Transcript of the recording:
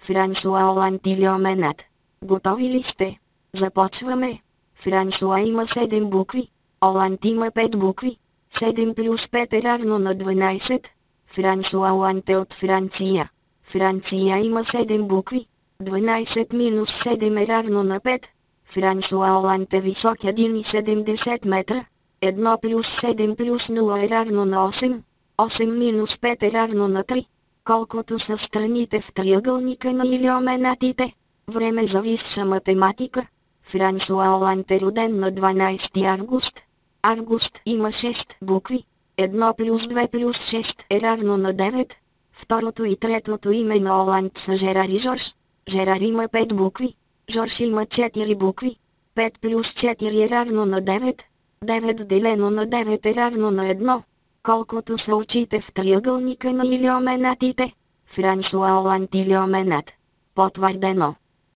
Франсуа Оланд или Оменат. Готови ли сте? Започваме. Франсуа има 7 букви. Оланд има 5 букви. 7 плюс 5 е равно на 12. Франсуа Оланд е от Франция. Франция има 7 букви. 12 минус 7 е равно на 5. Франсуа Оланд е висок 1,70 метра. 1 плюс 7 плюс 0 е равно на 8. 8 минус 5 е равно на 3. Колкото са страните в триъгълника на илиоменатите. Време за висша математика. Франсуа Оланд е роден на 12 август. Август има 6 букви. 1 плюс 2 плюс 6 е равно на 9. Второто и третото име на Оланд са Жерар и Жорж. Жерар има 5 букви. Жорж има 4 букви. 5 плюс 4 е равно на 9. 9 делено на 9 е равно на 1. Колкото са очите в триъгълника на илиоменатите. Франсуа Оланд илиоменат. Потвърдено.